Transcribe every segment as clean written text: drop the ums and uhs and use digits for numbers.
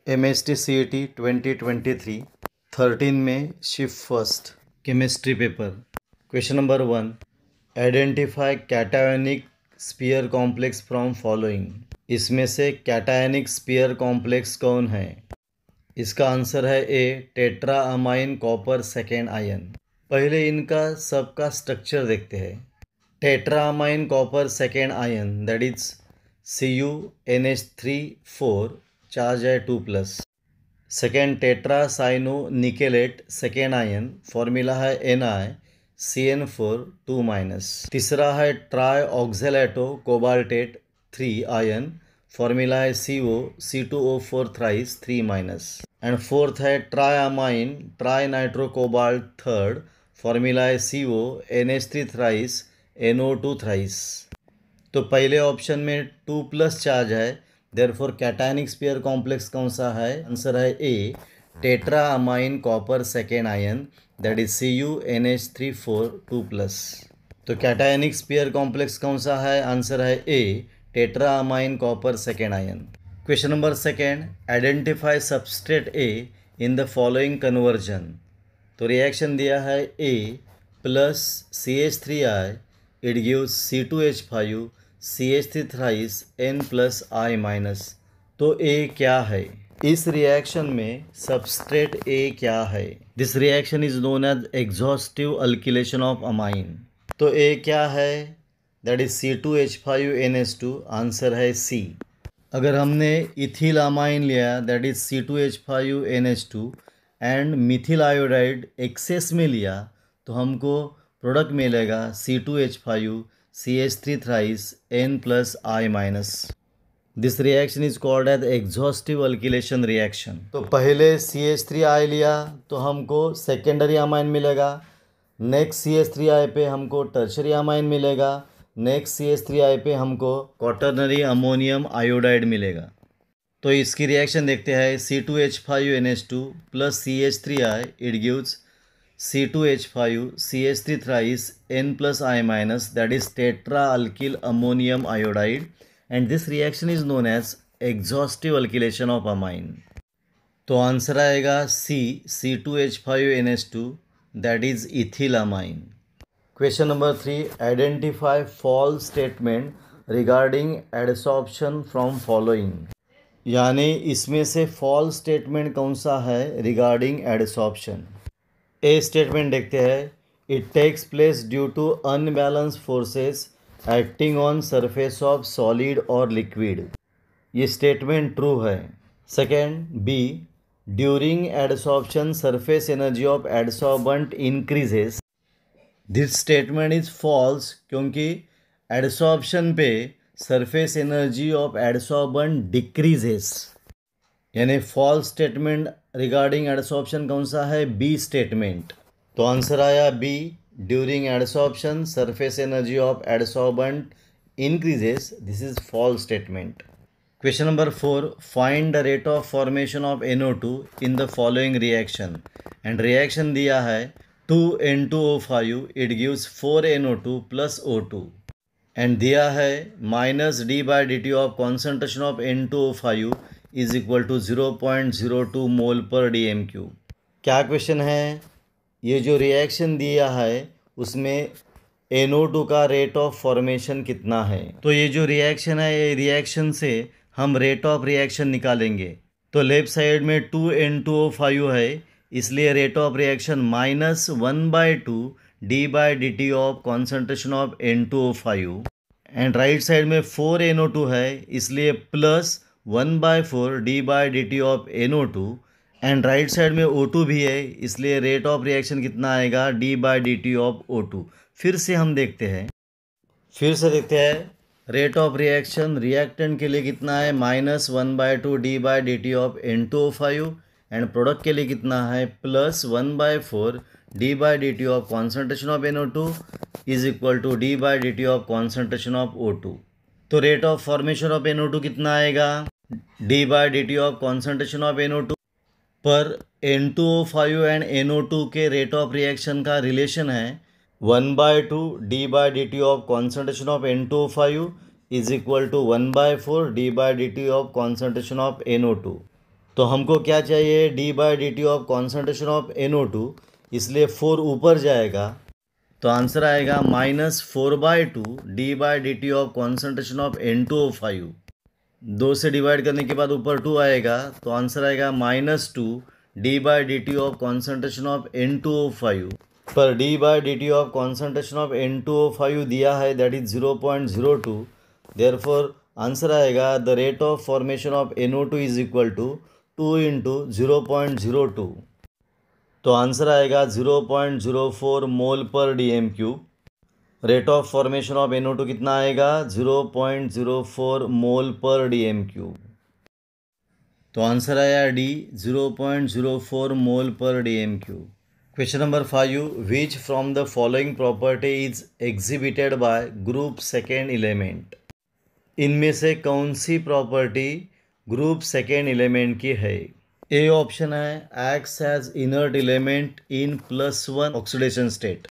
MST CET 2023 13 में shift first chemistry paper. Question number 1, identify cationic sphere complex from following. इसमें से cationic sphere complex कौन है? इसका आंसर है A, tetra amine copper second ion. पहले इनका सबका स्ट्रक्चर देखते हैं। Tetra amine copper second ion that is CuNH3 4 charge है 2+। Second tetra cyano nickelate second ion formula है Na CN4 2-। तीसरा है tri oxalato cobaltate 3 ion formula है COC2O4 थ्राइस 3-। एंड फोर्थ है tri amine tri nitro cobalt third formula है CONH3 thrice NO2 thrice. तो पहले option में 2+ चार्ज है, देयरफॉर कैटायनिक स्पीयर कॉम्प्लेक्स कौन सा है? आंसर है A, tetra amine copper second ion that is CuNH3 4 2+। तो कैटायनिक स्पीयर कॉम्प्लेक्स कौन सा है? आंसर है A, tetra amine copper second ion. Question number second, identify substrate A in the following conversion. तो रिएक्शन दिया है A plus CH3I, it gives C2H5 CH3 thrice N+I-। तो A क्या है? इस रिएक्शन में सबस्ट्रेट ए क्या है? This reaction is known as exhaustive alkylation of amine. तो ए क्या है? That is C2H5NH2। आंसर है सी। अगर हमने इथिल अमाइन लिया that is C2H5NH2 and methyl iodide excess में लिया तो हमको प्रोडक्ट मिलेगा C2H5 CH3 thrice N+I-। This reaction is called as exhaustive alkylation reaction. तो पहले CH3I लिया तो हमको सेकेंडरी अमाइन मिलेगा, नेक्स्ट CH3I पे हमको टर्शरी अमाइन मिलेगा, नेक्स्ट CH3I पे हमको क्वाटरनरी अमोनियम आयोडाइड मिलेगा। तो इसकी रिएक्शन देखते हैं। C2H5NH2 plus CH3I it gives C2H5 CH3 thrice N+I- that is tetra alkyl ammonium iodide, and this reaction is known as exhaustive alkylation of amine। तो answer आएगा C, C2H5NH2 that is ethyl amine। Question number 3, identify false statement regarding adsorption from following. यानी इसमें से false statement कौन सा है regarding adsorption. ए statement देखते हैं। It takes place due to unbalance forces acting on surface of solid और liquid. ये स्टेटमेंट ट्रू है। Second, B, during adsorption surface energy of adsorbent increases. This statement is false क्योंकि adsorption पे surface energy of adsorbent decreases. यानी false statement regarding adsorption कौन सा है? B statement. तो आंसर आया B, during adsorption surface energy of adsorbent increases. This is false statement. Question number 4, find the rate of formation of NO2 in the following reaction. And reaction दिया है 2N2O5 it gives 4NO2 plus O2 and दिया है -d/dt of concentration of N2O5 is equal to 0.02 mole per dm3। क्या question है? ये जो reaction दिया है उसमें NO2 का रेट ऑफ फॉर्मेशन कितना है? तो ये जो रिएक्शन है ये रिएक्शन से हम रेट ऑफ रिएक्शन निकालेंगे। तो लेफ्ट साइड में 2N2O5 है इसलिए rate of reaction -1/2 d/dt of concentration of N2O5 and right side में 4NO2 है इसलिए plus 1/4 d/dt of NO2 and right side में O2 भी है इसलिए रेट ऑफ रिएक्शन कितना आएगा? d/dt of O2। फिर से हम देखते हैं, रेट ऑफ रिएक्शन रिएक्टेंट के लिए कितना है? -1/2 d/dt of N2O5 and product के लिए कितना है? +1/4 d/dt of concentration of NO2 is equal to d/dt of concentration of O2। तो rate of formation of NO2 कितना आएगा? d/dt of concentration of NO2 पर N2O5 एंड NO2 के rate of reaction का रिलेशन है 1/2 d/dt of concentration of N2O5 is equal to 1/4 d/dt of concentration of NO2। तो हमको क्या चाहिए, D by D T of concentration of NO2, इसलिए 4 ऊपर जाएगा तो आंसर आएगा -4/2 D by D T of concentration of N2O5। 2 से डिवाइड करने के बाद ऊपर 2 आएगा तो आंसर आएगा -2 D by D T of concentration of N2O5। पर D by D T of concentration of N2O5 दिया है, दैट इज 0.02। देयरफॉर आंसर आएगा the rate of formation of NO2 is equal to 2 into 0.02। तो answer आएगा 0.04 mole per DM³ rate of formation of NO2 कितना आएगा, 0.04 mole per DM³। तो answer आया D, 0.04 mole per DM³। Question number 5, which from the following property is exhibited by group second element. इनमें से कौन सी प्रॉपर्टी ग्रुप सेकेंड एलिमेंट की है। ए ऑप्शन है acts as inert element in +1 oxidation state,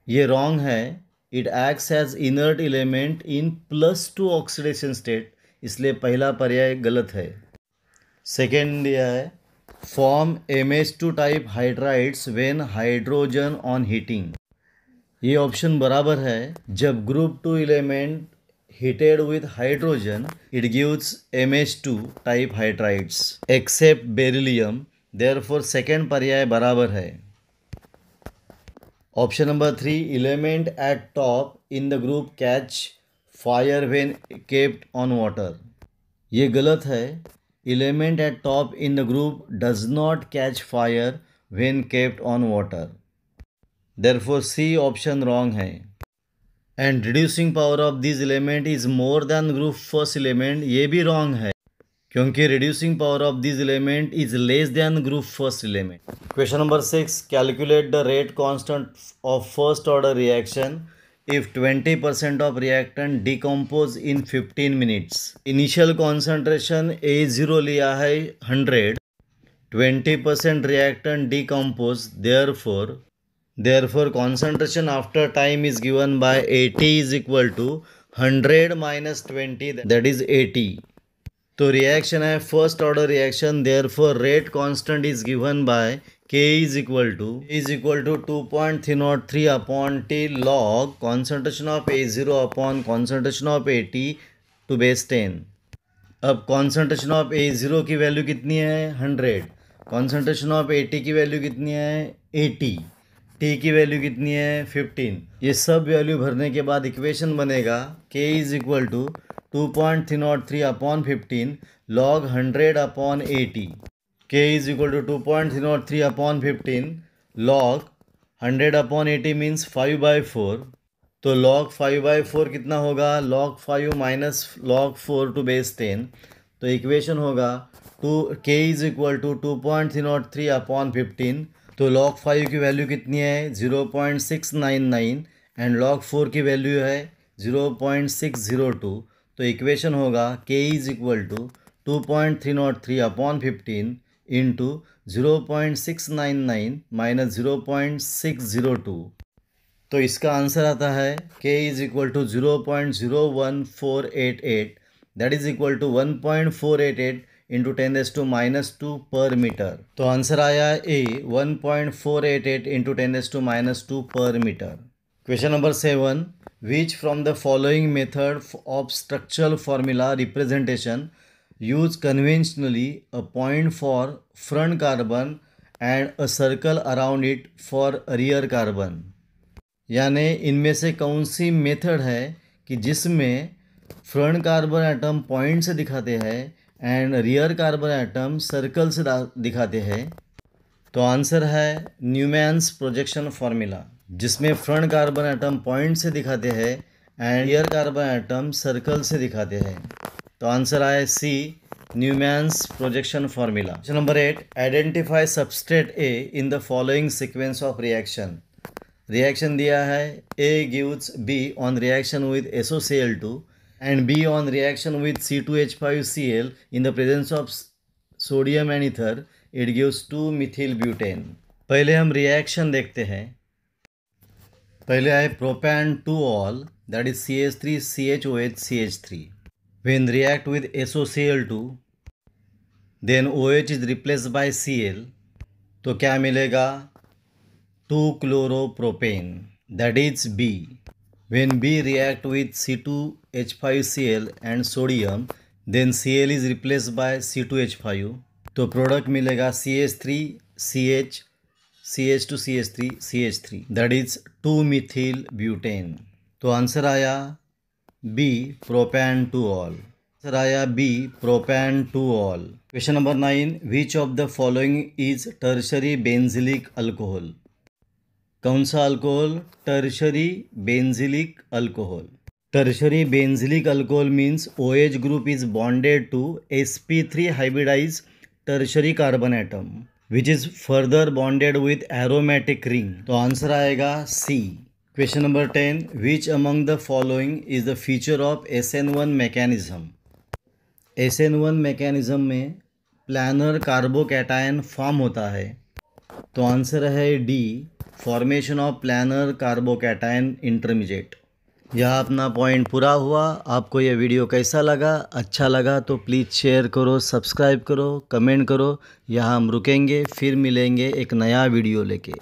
ये wrong है। It acts as inert element in +2 oxidation state, इसलिए पहला पर्याय गलत है। सेकेंड दिया है form MH2 type hydrides when hydrogen on heating, ये ऑप्शन बराबर है। जब group 2 element heated with hydrogen, it gives MH2 type hydrides except beryllium, therefore second पर्याय बराबर है। Option number 3, element at top in the group catch fire when kept on water, ये गलत है। element at top in the group does not catch fire when kept on water, therefore C option wrong है। And reducing power of this element is more than group first element, ये भी wrong है क्योंकि reducing power of this element is less than group first element. Question number 6, calculate the rate constant of first order reaction if 20% of reactant decompose in 15 minutes. Initial concentration A0 लिया है 100, 20% reactant decompose, therefore concentration after time is given by AT is equal to 100 minus 20, that is 80। तो reaction है first order reaction, therefore rate constant is given by K is equal to 2.303 upon T log concentration of A0 upon concentration of AT to base 10। अब concentration of A0 की value कितनी है 100, concentration of AT की value कितनी है 80, T की value कितनी है 15। ये सब वैल्यू भरने के बाद इक्वेशन बनेगा K is equal to 2.303 upon 15 log 100 upon 80। K is equal to 2.303 upon 15 log 100 upon 80 means 5/4। तो लॉग 5/4 कितना होगा, log 5 minus log 4 to base 10। तो इक्वेशन होगा K is equal to 2.303 upon 15, तो log 5 की वैल्यू कितनी है 0.699 एंड log 4 की वैल्यू है 0.602। तो इक्वेशन होगा K is equal to 2.303 upon 15 into 0.699 minus 0.602। तो इसका आंसर आता है K is equal to 0.01488, that is equal to 1.488 into 10⁻² per metre. तो आंसर आया ए 1.488 into 10⁻² per metre. Question number 7, which from the following method of structural formula representation use conventionally a point for front carbon and a circle around it for rear carbon, यानी इनमें से कौन सी method है कि जिसमें front carbon atom point से दिखाते हैं and rear carbon atom circle से दिखाते हैं। तो आंसर है न्यूमैन्स प्रोजेक्शन फार्मूला, जिसमें फ्रंट कार्बन एटम पॉइंट से दिखाते हैं and rear carbon atom circle से दिखाते हैं। तो आंसर आए C, Newman's projection formula. Question number 8, identify substrate A in the following sequence of reaction. Reaction दिया है A gives B on reaction with SOCl2 and B on reaction with C2H5Cl in the presence of sodium and ether, it gives 2-methyl butane। पहले हम reaction देखते हैं। पहले है propan 2-ol, that is CH3CHOH CH3 when react with SOCl2, then OH is replace by Cl, तो क्या मिलेगा 2-chloropropan, that is B. When B react with C2H5Cl and sodium, then Cl is replaced by C2H5, तो product मिलेगा CH3CH, CH2CH3 CH3, that is 2-methyl-butane. तो answer आया B, propan two ol. Answer आया B, propan two ol. Question number 9, which of the following is tertiary benzylic alcohol. कौन सा alcohol? Tertiary benzylic alcohol. Tertiary benzylic alcohol means OH group is bonded to sp3 hybridized tertiary carbon atom which is further bonded with aromatic ring. तो answer आएगा C. Question number 10, which among the following is the feature of SN1 mechanism. SN1 mechanism में planar carbocation form होता है, तो answer है D, formation of planar carbocation intermediate. यह अपना point पूरा हुआ. आपको यह वीडियो कैसा लगा? अच्छा लगा तो प्लीज़ शेयर करो, सब्सक्राइब करो, कमेंट करो. यहाँ हम रुकेंगे, फिर मिलेंगे एक नया वीडियो लेके.